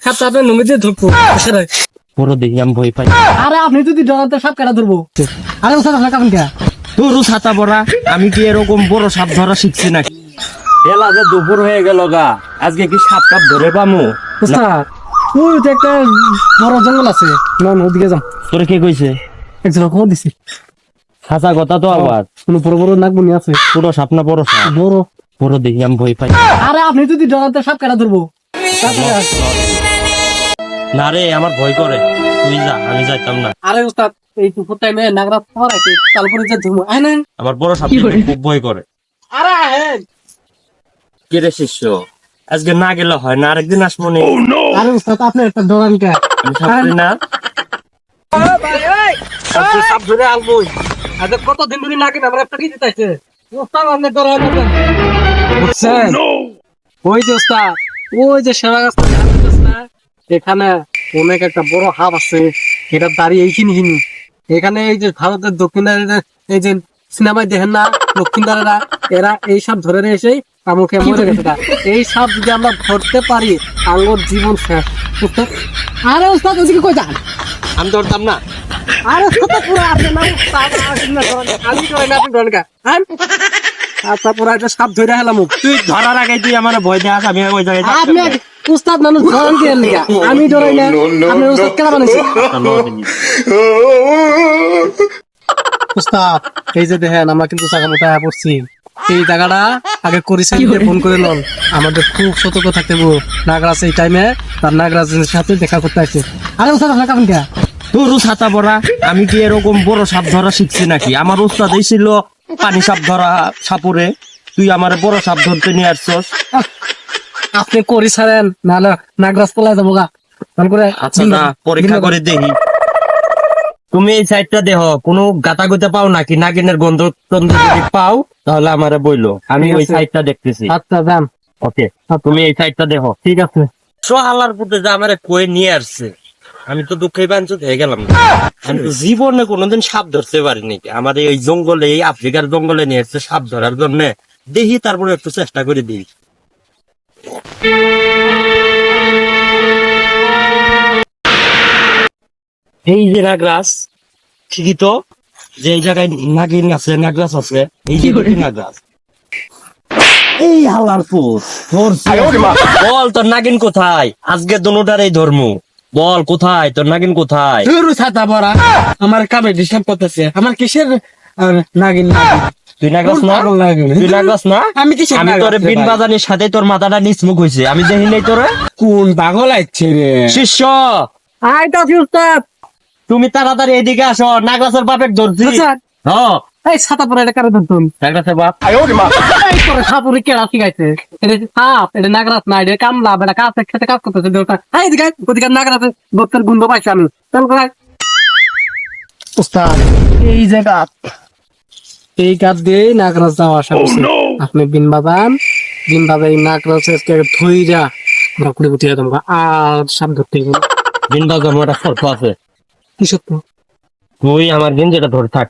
সাপটা নুমে দিয়ে ধরবো পুরো দেখি আমি ভয় পাই। আরে আপনি যদি ডরাতে সাপ কাটা ধরবো। আরে ওস্তাদ আপনার কারণ কে তোর ছাতা পড়া, আমি কি এরকম বড় সাপ ধরা শিখছি নাকি? এলা যে দুপুর হয়ে গেল গা, আজকে কি সাপ কাপ ধরে পামু? ওস্তাদ ওই তো একটা বড় জঙ্গল আছে না ওদিকে যাম। তোর কে কইছে? একজন খবর দিছি হাসা কথা তো আবার। কোনো বড় বড় নাগমনি আছে পুরো সাপ না বড় সাপ? বড়। পুরো দেখি আমি ভয় পাই। আরে আপনি যদি ডরাতে সাপ কাটা ধরবো। না রে, আমার ভয় করে, তুই যা, আমি যাইতাম না। আরে ওস্তাদ এই দুপুর টাইমে নাগরা পড়াইছে তারপরে যে ধরবো আয় না। আমার বড় সাপ খুব ভয় করে। আরে আহেন কে রে শিষ্য, আজকে না গেলে হয় না, আরেকদিন আসবো নি। আরে ওস্তাদ আপনি একটা ডরান কে আমি সাপ ধরি না। সাপ ধরে আলবই আজ কতদিন ধরে নাকি আমরা একটা কি দিতেছে ওস্তাদ আপনি ডরান বুঝছেন ওই যে ওস্তাদ ওই যে সেরা গাছটা না এখানে অনেক একটা বড় হাব আছে, এটা দাঁড়িয়ে এইখানে এখানে এই যে ভারতের দক্ষিণের এই যে সিনেমায় দেখেন না দক্ষিণদারেরা, এরা এই সাপ ধরে এসে আমুখে মরে গেছে। এই সাপ যদি আমরা ধরতে পারি আঙ্গুর জীবন শেষ। আরে ওস্তাদ ওদিকে কই যান? আমি ধরতাম না। আরে ওস্তাদ পুরো আপনি না ওস্তাদ আমি ধরে না আপনি ধরেন কা আচ্ছা পুরো একটা সাপ ধরে হেলাম। তুই ধরার আগে তুই আমার ভয় দেখাস, আমি ওই জায়গায় আপনি উস্তাদ মানুষ ধরেন কি লিগা আমি ধরাই না আপনি উস্তাদ কেন বানাইছেন? উস্তাদ এই যে দেখেন আমরা কিন্তু জায়গা মতো আয়া পড়ছি, এই জায়গাটা আগে করিছেন ফোন করে লন, আমাদের খুব সতর্ক থাকতে হবে। নাগরাজ এই টাইমে তার নাগরাজের সাথে দেখা করতে আসছে। আরে উস্তাদ আপনার কারণ কে তোর ছাতা পড়া, আমি কি এরকম বড় সাপ ধরা শিখছি নাকি? আমার উস্তাদ এই ছিল পানি সাপ ধরা সাপুরে, তুই আমার বড় সাপ ধরতে নিয়ে আসছস। আপনি করি ছাড়েন নাহলে নাগরাজ পলায় যাবো গা ভালো করে। আচ্ছা না, পরীক্ষা করে দেখি। তুমি এই সাইডটা দেহ, কোনো গাতা গুতে পাও নাকি নাগিনের গন্ধ টন্ধ যদি পাও তাহলে আমারে বইলো, আমি ওই সাইডটা দেখতেছি। আচ্ছা যান। ওকে, তুমি এই সাইডটা দেখো। ঠিক আছে। সোহালার পুতে যে আমারে কয়ে নিয়ে আসছে, আমি তো দুঃখে বাঞ্চিত হয়ে গেলাম না। আমি তো জীবনে কোনোদিন সাপ ধরতে পারিনি। আমাদের এই জঙ্গলে, এই আফ্রিকার জঙ্গলে নিয়ে এসছে সাপ ধরার জন্য, দেখি তারপরে একটু চেষ্টা করে দিই। এই যে নাগরাজ, ঠিকই তো, যে এই জায়গায় নাগিন আছে, নাগরাজ আছে, এই যে নাগরাজ। এই হালার পুত, বল তোর নাগিন কোথায়? আজকে দুটার এই ধর্ম, বল কোথায় তোর নাগিন কোথায়? ছাতা পড়া আমার কামে ডিস্টার্ব করতেছে, আমার কিসের নাগিন তুই নাগরাজ না? তুই নাগরাজ না? আমি কিসের আমি তোর বিন বাজানির সাথে তোর মাথাটা নিচমুখ হয়েছে, আমি দেখি নাই তোরে। কোন পাগল আছে রে শিষ্য, আইতা উস্তাদ তুমি তাড়াতাড়ি এদিকে আসো, নাগরাজের বাপের ধরছি। হ্যাঁ, এই ছাতা পড়া এটা কারে ধরতুন নাগরাজের বাপ। এই তোর সাপুরে কেডা শিখাইছে? এটা সাপ, এটা নাগরাজ না, এটা কামলা, এটা কাজ খেতে কাজ করতেছে দরকার। এই দিকে ওদিকে নাগরাজের গোত্রের গন্ধ পাইছি আমি। চল করে উস্তাদ এই জায়গা এই গাছ দিয়ে নাগরাজ যাওয়া আসা করছে। আপনি বিন বাজান এই নাগরাজের ধইরা আমরা কুড়ি কুটি তোমরা আর সাপ ধরতে গেল বিন বাজানো একটা শর্ত আছে, কি সত্য তুই আমার দিন যেটা ধরে থাক।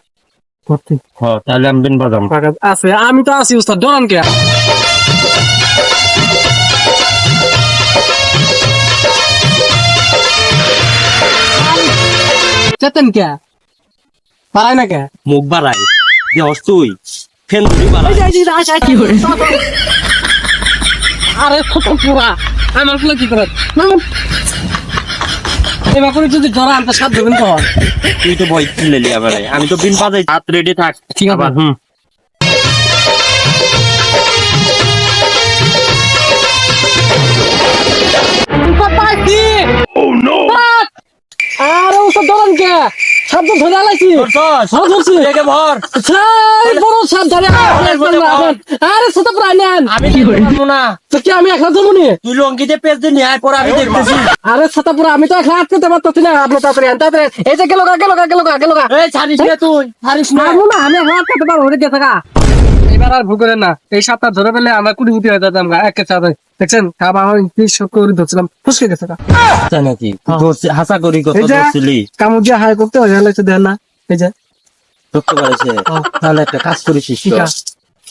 ধরতে হ্যাঁ, তাহলে আমি বিন বাজাম। আছে, আমি তো আছি উস্তাদ, ডরান কে? চেতেন কে পারায় না কে? মুখ বাড়াই যে তুই ফেন ধরি বাড়াই। আরে কত পুরা আমার ফুলে কি করে এবার করে যদি ধরা আনতে সাপ দেবেন তো তুই তো ভয় ছিলেলি আমারে, আমি তো বিন বাজাই। হাত রেডি থাক। ঠিক আছে। হুম, আরে ওসব ধরেন কে? সাপ তো ধরে আলাইছি। ধরছি ভর। বড় সাপ ধরে আরে ছোট প্রায় নেন। আমি কি করবো না, তো কি আমি এখন ধরবো নি? তুই লঙ্কিতে পেজ দিয়ে নিয়ে আয় পর, আমি দেখতেছি। আরে ছাতাপুরা আমি তো এখন আটকাতে পারতেছি না, আপনি তাড়াতাড়ি এই যে গেল এই ছাড়িস না, তুই ছাড়িস না। না আমি এখন আটকাতে পারবো ওরে গেছে গা। এবার আর ভুল করেন না, এই সাপটা ধরে পেলে আমরা কুড়ি কুটি হয়ে যেতাম গা একে সাথে। দেখছেন খাবার আমি কি সব করে ধরছিলাম, ফুসকে গেছে গা। তাই নাকি? হাসা করি কত এই যে ধরছিলি? কামড় দিয়ে হাই করতে হয় হলে দেন না এই যে ধরতে পারছে। তাহলে একটা কাজ করিস,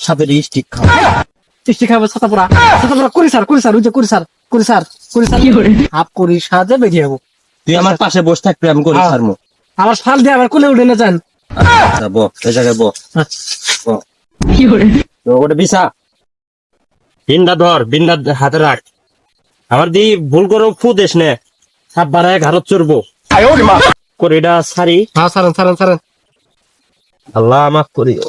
সাপের স্টিক খাও। টিস্টি খাবে ছাতাপুরা করি স্যার ওই যে করি স্যার করি হাফ করি সাহায্যে বেরিয়ে যাবো। তুই আমার পাশে বসে থাকবি, আমি করি হ্যাঁ। ছাড়মু। আমার ফাল দিয়ে আমার কোলে উঠে না যান। আচ্ছা ব, এই জায়গায় ব। ব। তো ওটা বিছা। বিন্দা ধর, বিন্দা হাতে রাখ। আমার দি ভুল করে ফু দেশ নে, সাপ বাড়ায় ঘাড়ত চড়বো করে এটা সারি। হ্যাঁ সারেন সারেন সারেন। আল্লাহ মাফ করিও।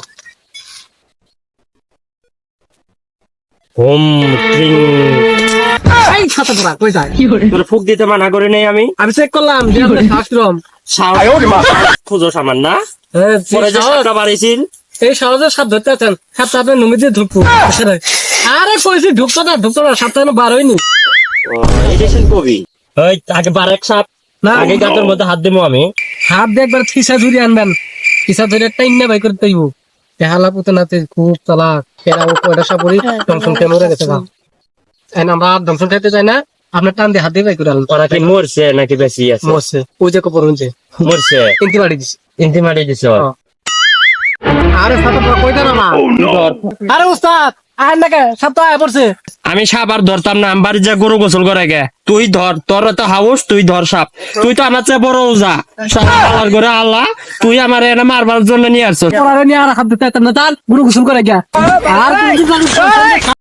হোম ক্রিং। এই ছাতা পড়া কই যায়? তোর ফুক দিতে মানা করে নেই আমি। আমি চেক করলাম যে আপনার শ্বাস কম। খুঁজো সামান না, হ্যাঁ, পরে যে সাহস। সাপটা বাড়াইছিল। এই সহজে সাপ ধরতে আছেন, সাপটা আপনার নুমি দিয়ে ঢুকবো। আরে কইছি ঢুকতো না সাপটা এখনো বার হয়নি। এডিশন কবি ওই আগে বারেক সাপ না আগে গাতের মধ্যে হাত দেবো আমি। হাত দিয়ে একবার ফিসা ধরে আনবেন, ফিসা ধরে টাইম না বাই করতে হইব। তেহালা পুতে নাতে খুব চালাক, কেরা ও কয়টা সাপড়ি দমসন খেয়ে মরে গেছে গা। এখন আমরা আর দমসন খাইতে চাই না, আপনার টান দিয়ে হাত দিয়ে বাই করে আনলাম। ওরা কি মরছে নাকি বেশি আছে? মরছে, ওই যে কপর হচ্ছে মরছে, ইনতি বাড়ি দিছে। ইন্তি মারি দিছ। আরে সাপটা পুরা কইতা না মা। আরে উস্তাদ আয় না কে সাপটা আয় পড়ছে। আমি সাপ আর ধরতাম না, আমার যা গরু গোসল করে গে। তুই ধর, তোর তো হাউস, তুই ধর সাপ। তুই তো আমার চেয়ে বড় ওজা, আল্লাহর ঘরে আল্লাহ। তুই আমার এনে মারবার জন্য নিয়ে আসছ। পড়ারে নিয়ে আর হাত দিতে চাইতাম না, তার গুরু গোসল করে গিয়া। আর তুমি কি জানিস?